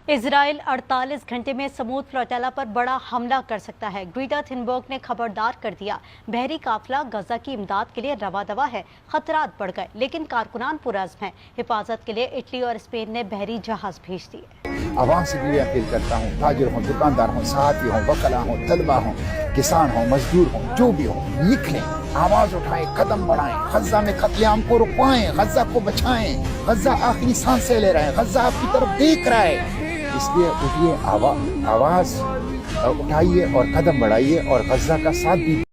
اسرائیل 48 گھنٹے میں سمود فلوٹیلا پر بڑا حملہ کر سکتا ہے۔ گریٹا تھنبرگ نے خبردار کر دیا، بحری قافلہ غزہ کی امداد کے لیے رواں دواں ہے۔ خطرات بڑھ گئے لیکن کارکنان پرعزم ہیں۔ حفاظت کے لیے اٹلی اور اسپین نے بحری جہاز بھیج دیے۔ عوام سے بھی اپیل کرتا ہوں، تاجر ہوں، دکاندار ہوں، صحافی ہوں، وکلا ہوں، طلبہ ہوں، کسان ہوں، مزدور ہوں، جو بھی ہوں، لکھ لیں، آواز اٹھائیں، قدم بڑھائیں، غزہ میں قتل عام کو رکوائیں، غزہ کو بچائیں۔ غزہ آخری سانسیں لے رہا ہے، غزہ آپ کی طرف دیکھ رہا ہے۔ اس لیے اٹھیے، آواز اٹھائیے اور قدم بڑھائیے اور غزہ کا ساتھ دیجیے۔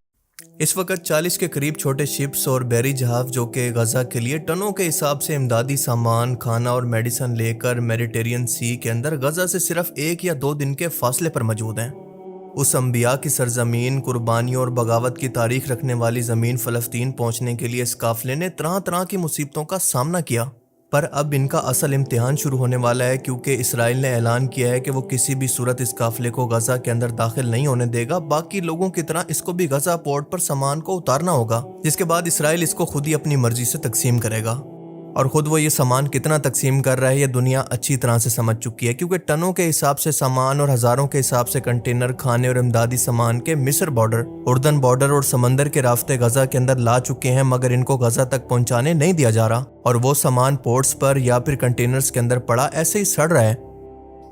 اس وقت 40 کے قریب چھوٹے شپس اور بحری جہاز جو کہ غزہ کے لیے ٹنوں کے حساب سے امدادی سامان، کھانا اور میڈیسن لے کر میڈیٹرین سی کے اندر غزہ سے صرف 1 یا 2 دن کے فاصلے پر موجود ہیں۔ اس انبیاء کی سرزمین، قربانیوں اور بغاوت کی تاریخ رکھنے والی زمین فلسطین پہنچنے کے لیے اس قافلے نے طرح طرح کی مصیبتوں کا سامنا کیا، پر اب ان کا اصل امتحان شروع ہونے والا ہے، کیونکہ اسرائیل نے اعلان کیا ہے کہ وہ کسی بھی صورت اس قافلے کو غزہ کے اندر داخل نہیں ہونے دے گا۔ باقی لوگوں کی طرح اس کو بھی غزہ پورٹ پر سامان کو اتارنا ہوگا، جس کے بعد اسرائیل اس کو خود ہی اپنی مرضی سے تقسیم کرے گا۔ اور خود وہ یہ سامان کتنا تقسیم کر رہا ہے یہ دنیا اچھی طرح سے سمجھ چکی ہے، کیونکہ ٹنوں کے حساب سے سامان اور ہزاروں کے حساب سے کنٹینر کھانے اور امدادی سامان کے مصر بارڈر، اردن بارڈر اور سمندر کے راستے غزہ کے اندر لا چکے ہیں، مگر ان کو غزہ تک پہنچانے نہیں دیا جا رہا، اور وہ سامان پورٹس پر یا پھر کنٹینرز کے اندر پڑا ایسے ہی سڑ رہا ہے۔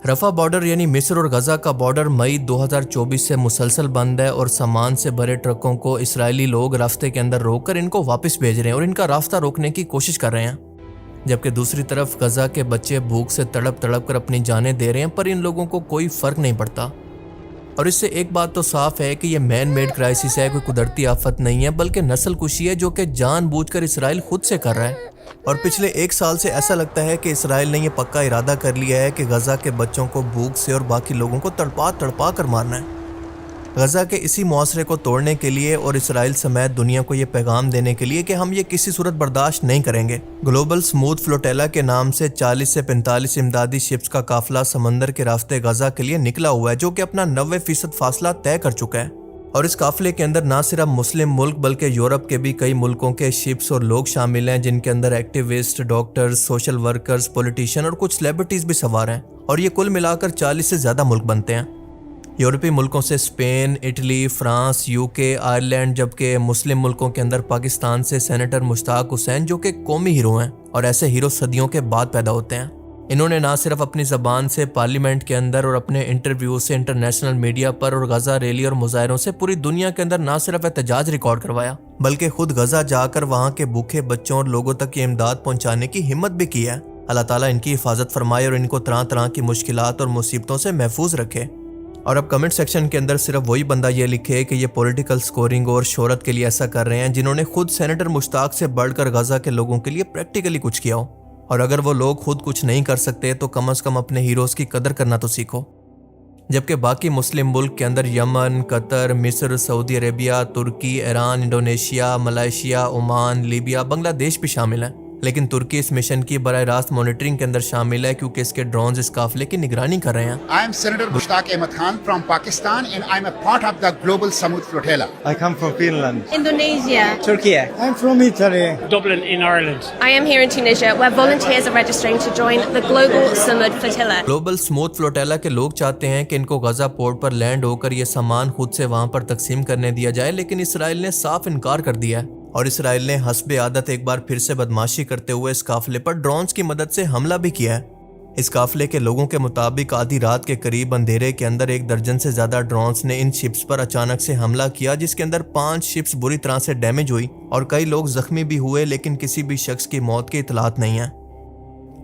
رفح بارڈر یعنی مصر اور غزہ کا بارڈر مئی 2024 سے مسلسل بند ہے، اور سامان سے بھرے ٹرکوں کو اسرائیلی لوگ راستے کے اندر روک کر ان کو واپس بھیج رہے ہیں اور ان کا راستہ روکنے کی کوشش کر رہے ہیں، جبکہ دوسری طرف غزہ کے بچے بھوک سے تڑپ تڑپ کر اپنی جانیں دے رہے ہیں، پر ان لوگوں کو کوئی فرق نہیں پڑتا۔ اور اس سے ایک بات تو صاف ہے کہ یہ مین میڈ کرائسس ہے، کوئی قدرتی آفت نہیں ہے، بلکہ نسل کشی ہے جو کہ جان بوجھ کر اسرائیل خود سے کر رہا ہے۔ اور پچھلے 1 سال سے ایسا لگتا ہے کہ اسرائیل نے یہ پکا ارادہ کر لیا ہے کہ غزہ کے بچوں کو بھوک سے اور باقی لوگوں کو تڑپا تڑپا کر مارنا ہے۔ غزہ کے اسی معاشرے کو توڑنے کے لیے اور اسرائیل سمیت دنیا کو یہ پیغام دینے کے لیے کہ ہم یہ کسی صورت برداشت نہیں کریں گے، گلوبل سمود فلوٹیلا کے نام سے 40 سے 45 امدادی شپس کا قافلہ سمندر کے راستے غزہ کے لیے نکلا ہوا ہے، جو کہ اپنا 90% فاصلہ طے کر چکا ہے۔ اور اس قافلے کے اندر نہ صرف مسلم ملک بلکہ یورپ کے بھی کئی ملکوں کے شپس اور لوگ شامل ہیں، جن کے اندر activist, doctors, social workers, politician اور کچھ سیلیبریٹیز بھی سوار ہیں، اور یہ کل ملا کر 40 سے زیادہ ملک بنتے ہیں۔ یورپی ملکوں سے Spain, Italy, France, UK، Ireland, جبکہ مسلم ملکوں کے اندر پاکستان سے سینیٹر مشتاق حسین جو کہ قومی ہیرو ہیں، اور ایسے ہیرو صدیوں کے بعد پیدا ہوتے ہیں۔ انہوں نے نہ صرف اپنی زبان سے پارلیمنٹ کے اندر اور اپنے انٹرویو سے انٹرنیشنل میڈیا پر اور غزہ ریلی اور مظاہروں سے پوری دنیا کے اندر نہ صرف احتجاج ریکارڈ کروایا، بلکہ خود غزہ جا کر وہاں کے بھوکے بچوں اور لوگوں تک یہ امداد پہنچانے کی ہمت بھی کی ہے۔ اللہ تعالیٰ ان کی حفاظت فرمائے اور ان کو طرح طرح کی مشکلات اور مصیبتوں سے محفوظ رکھے۔ اور اب کمنٹ سیکشن کے اندر صرف وہی بندہ یہ لکھے کہ یہ پولیٹیکل سکورنگ اور شہرت کے لیے ایسا کر رہے ہیں جنہوں نے خود سینیٹر مشتاق سے بڑھ کر غزہ کے لوگوں کے لیے پریکٹیکلی کچھ کیا ہو، اور اگر وہ لوگ خود کچھ نہیں کر سکتے تو کم از کم اپنے ہیروز کی قدر کرنا تو سیکھو۔ جبکہ باقی مسلم ملک کے اندر یمن، قطر، مصر، سعودی عربیہ، Turkey, Iran, Indonesia, Malaysia, Oman, Libya, Bangladesh بھی شامل ہیں، لیکن ترکی اس مشن کی براہ راست مانیٹرنگ کے اندر شامل ہے، کیونکہ اس کے ڈرونز اس قافلے کی نگرانی کر رہے ہیں۔ I am Senator Mushtaq Ahmed Khan from Pakistan and I am a part of the global Samud flotilla. I come from Finland. Indonesia. Turkey. I'm from Italy. Dublin in Ireland. I am here in Tunisia, where volunteers are registering to join the global Samud flotilla. Global Thamud flotilla کے لوگ چاہتے ہیں کہ ان کو Gaza port پر land ہو کر یہ سامان خود سے وہاں پر تقسیم کرنے دیا جائے، لیکن اسرائیل نے صاف انکار کر دیا ہے، اور اسرائیل نے حسب عادت ایک بار پھر سے بدماشی کرتے ہوئے اس قافلے پر ڈرونز کی مدد سے حملہ بھی کیا ہے۔ اس قافلے کے لوگوں کے مطابق آدھی رات کے قریب اندھیرے کے اندر 1 درجن سے زیادہ ڈرونز نے ان شپس پر اچانک سے حملہ کیا، جس کے اندر 5 شپس بری طرح سے ڈیمیج ہوئی اور کئی لوگ زخمی بھی ہوئے، لیکن کسی بھی شخص کی موت کی اطلاعات نہیں ہیں۔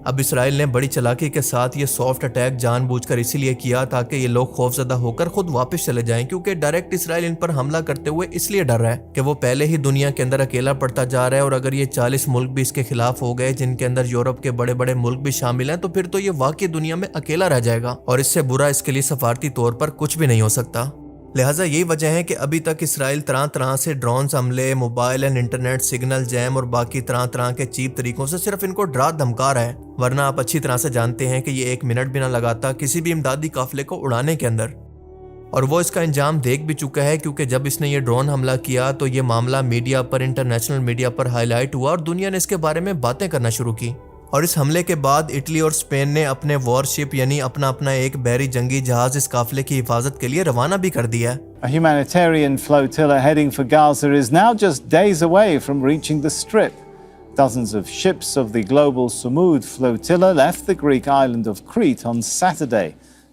اب اسرائیل نے بڑی چلاکی کے ساتھ یہ سافٹ اٹیک جان بوجھ کر اسی لیے کیا تاکہ یہ لوگ خوفزدہ ہو کر خود واپس چلے جائیں، کیونکہ ڈائریکٹ اسرائیل ان پر حملہ کرتے ہوئے اس لیے ڈر رہا ہے کہ وہ پہلے ہی دنیا کے اندر اکیلا پڑتا جا رہا ہے، اور اگر یہ 40 ملک بھی اس کے خلاف ہو گئے، جن کے اندر یورپ کے بڑے بڑے ملک بھی شامل ہیں، تو پھر تو یہ واقعی دنیا میں اکیلا رہ جائے گا، اور اس سے برا اس کے لیے سفارتی طور پر کچھ بھی نہیں ہو سکتا۔ لہٰذا یہی وجہ ہے کہ ابھی تک اسرائیل طرح طرح سے ڈرونز حملے، موبائل اینڈ انٹرنیٹ سگنل جیم اور باقی طرح طرح کے چیپ طریقوں سے صرف ان کو ڈرا دھمکا رہا ہے، ورنہ آپ اچھی طرح سے جانتے ہیں کہ یہ 1 منٹ بھی نہ لگاتا کسی بھی امدادی قافلے کو اڑانے کے اندر، اور وہ اس کا انجام دیکھ بھی چکا ہے، کیونکہ جب اس نے یہ ڈرون حملہ کیا تو یہ معاملہ میڈیا پر، انٹرنیشنل میڈیا پر ہائی لائٹ ہوا، اور دنیا نے اس کے بارے میں باتیں کرنا شروع کی، اور اس حملے کے بعد اٹلی اور اسپین نے اپنے وار شپ یعنی اپنا ایک بحری جنگی جہاز اس قافلے کی حفاظت کے لیے روانہ بھی کر دیا ہے. A humanitarian flotilla heading for Gaza is now just days away from reaching the Strip. Dozens of ships of the global Samud flotilla left the Greek island of Crete on Saturday.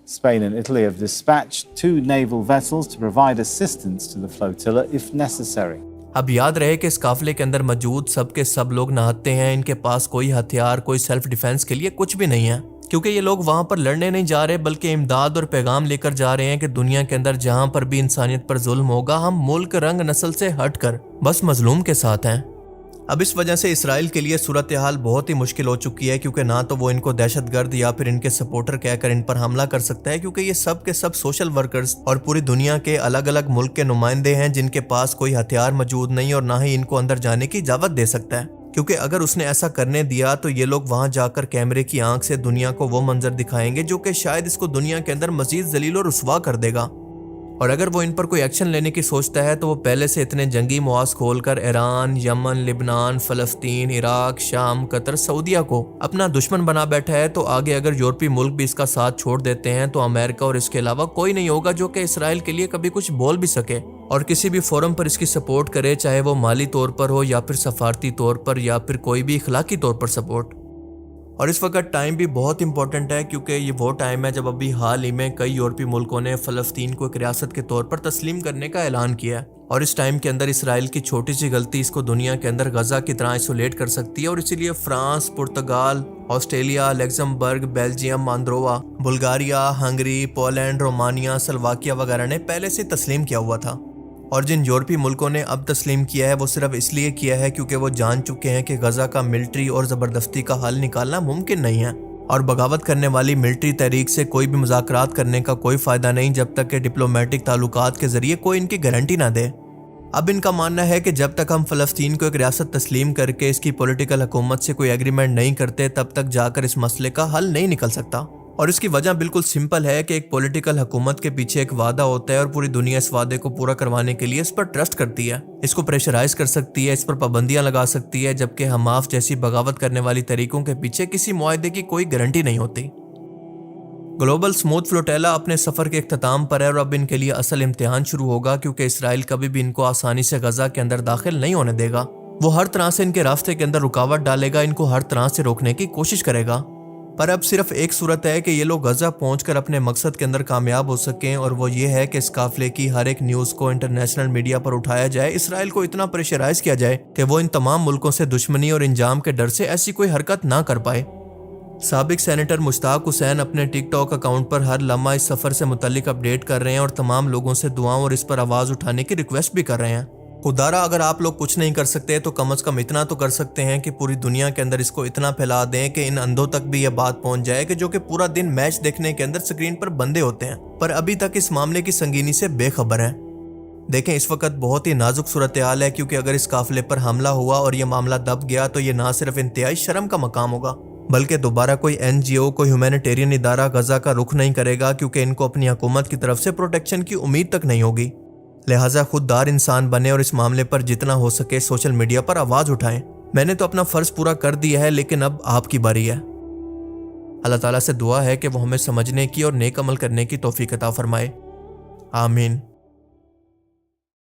Spain and Italy have dispatched 2 naval vessels to provide assistance to the flotilla if necessary. اب یاد رہے کہ اس قافلے کے اندر موجود سب کے سب لوگ نہتے ہیں. ان کے پاس کوئی ہتھیار، کوئی سیلف ڈیفense کے لیے کچھ بھی نہیں ہے، کیونکہ یہ لوگ وہاں پر لڑنے نہیں جا رہے بلکہ امداد اور پیغام لے کر جا رہے ہیں کہ دنیا کے اندر جہاں پر بھی انسانیت پر ظلم ہوگا ہم ملک، رنگ، نسل سے ہٹ کر بس مظلوم کے ساتھ ہیں. اب اس وجہ سے اسرائیل کے لیے صورتحال بہت ہی مشکل ہو چکی ہے، کیونکہ نہ تو وہ ان کو دہشت گرد یا پھر ان کے سپورٹر کہہ کر ان پر حملہ کر سکتا ہے، کیونکہ یہ سب کے سب سوشل ورکرز اور پوری دنیا کے الگ الگ ملک کے نمائندے ہیں جن کے پاس کوئی ہتھیار موجود نہیں اور نہ ہی ان کو اندر جانے کی اجازت دے سکتا ہے. کیونکہ اگر اس نے ایسا کرنے دیا تو یہ لوگ وہاں جا کر کیمرے کی آنکھ سے دنیا کو وہ منظر دکھائیں گے جو کہ شاید اس کو دنیا کے اندر مزید ذلیل و رسوا کر دے گا. اور اگر وہ ان پر کوئی ایکشن لینے کی سوچتا ہے تو وہ پہلے سے اتنے جنگی مواز کھول کر ایران، یمن، لبنان، فلسطین، عراق، شام، قطر، سعودیہ کو اپنا دشمن بنا بیٹھا ہے. تو آگے اگر یورپی ملک بھی اس کا ساتھ چھوڑ دیتے ہیں تو امریکہ اور اس کے علاوہ کوئی نہیں ہوگا جو کہ اسرائیل کے لیے کبھی کچھ بول بھی سکے اور کسی بھی فورم پر اس کی سپورٹ کرے، چاہے وہ مالی طور پر ہو یا پھر سفارتی طور پر یا پھر کوئی بھی اخلاقی طور پر سپورٹ. اور اس وقت ٹائم بھی بہت امپورٹنٹ ہے، کیونکہ یہ وہ ٹائم ہے جب ابھی حال ہی میں کئی یورپی ملکوں نے فلسطین کو ایک ریاست کے طور پر تسلیم کرنے کا اعلان کیا ہے. اور اس ٹائم کے اندر اسرائیل کی چھوٹی سی غلطی اس کو دنیا کے اندر غزہ کی طرح آئسولیٹ کر سکتی ہے. اور اسی لیے France, Portugal, Australia, Luxembourg, Belgium, Andorra, Bulgaria, Hungary, Poland, Romania, Slovakia وغیرہ نے پہلے سے تسلیم کیا ہوا تھا. اور جن یورپی ملکوں نے اب تسلیم کیا ہے وہ صرف اس لیے کیا ہے کیونکہ وہ جان چکے ہیں کہ غزہ کا ملٹری اور زبردستی کا حل نکالنا ممکن نہیں ہے اور بغاوت کرنے والی ملٹری تحریک سے کوئی بھی مذاکرات کرنے کا کوئی فائدہ نہیں جب تک کہ ڈپلومیٹک تعلقات کے ذریعے کوئی ان کی گارنٹی نہ دے. اب ان کا ماننا ہے کہ جب تک ہم فلسطین کو ایک ریاست تسلیم کر کے اس کی پولیٹیکل حکومت سے کوئی ایگریمنٹ نہیں کرتے تب تک جا کر اس مسئلے کا حل نہیں نکل سکتا. اور اس کی وجہ بالکل سمپل ہے کہ ایک پولیٹیکل حکومت کے پیچھے ایک وعدہ ہوتا ہے اور پوری دنیا اس وعدے کو پورا کروانے کے لیے اس پر ٹرسٹ کرتی ہے، اس کو پریشرائز کر سکتی ہے، اس پر پابندیاں لگا سکتی ہے، جبکہ حماس جیسی بغاوت کرنے والی طریقوں کے پیچھے کسی معاہدے کی کوئی گارنٹی نہیں ہوتی. گلوبل سموتھ فلوٹیلا اپنے سفر کے اختتام پر ہے اور اب ان کے لیے اصل امتحان شروع ہوگا، کیونکہ اسرائیل کبھی بھی ان کو آسانی سے غزہ کے اندر داخل نہیں ہونے دے گا. وہ ہر طرح سے ان کے راستے کے اندر رکاوٹ ڈالے گا، ان کو ہر طرح سے روکنے کی کوشش کرے گا. پر اب صرف ایک صورت ہے کہ یہ لوگ غزہ پہنچ کر اپنے مقصد کے اندر کامیاب ہو سکیں، اور وہ یہ ہے کہ اس قافلے کی ہر ایک نیوز کو انٹرنیشنل میڈیا پر اٹھایا جائے، اسرائیل کو اتنا پریشرائز کیا جائے کہ وہ ان تمام ملکوں سے دشمنی اور انجام کے ڈر سے ایسی کوئی حرکت نہ کر پائے. سابق سینیٹر مشتاق حسین اپنے ٹک ٹاک اکاؤنٹ پر ہر لمحہ اس سفر سے متعلق اپڈیٹ کر رہے ہیں اور تمام لوگوں سے دعاؤں اور اس پر آواز اٹھانے کی ریکویسٹ بھی کر رہے ہیں. خدارا اگر آپ لوگ کچھ نہیں کر سکتے تو کم از کم اتنا تو کر سکتے ہیں کہ پوری دنیا کے اندر اس کو اتنا پھیلا دیں کہ ان اندھوں تک بھی یہ بات پہنچ جائے کہ جو کہ پورا دن میچ دیکھنے کے اندر سکرین پر بندے ہوتے ہیں پر ابھی تک اس معاملے کی سنگینی سے بے خبر ہیں. دیکھیں اس وقت بہت ہی نازک صورتحال ہے، کیونکہ اگر اس قافلے پر حملہ ہوا اور یہ معاملہ دب گیا تو یہ نہ صرف انتہائی شرم کا مقام ہوگا بلکہ دوبارہ کوئی NGO، کوئی ہیومینیٹیرین ادارہ غزہ کا رخ نہیں کرے گا، کیونکہ ان کو اپنی حکومت کی طرف سے پروٹیکشن کی امید تک نہیں ہوگی. لہٰذا خوددار انسان بنے اور اس معاملے پر جتنا ہو سکے سوشل میڈیا پر آواز اٹھائیں. میں نے تو اپنا فرض پورا کر دیا ہے، لیکن اب آپ کی باری ہے. اللہ تعالیٰ سے دعا ہے کہ وہ ہمیں سمجھنے کی اور نیک عمل کرنے کی توفیق عطا فرمائے. آمین.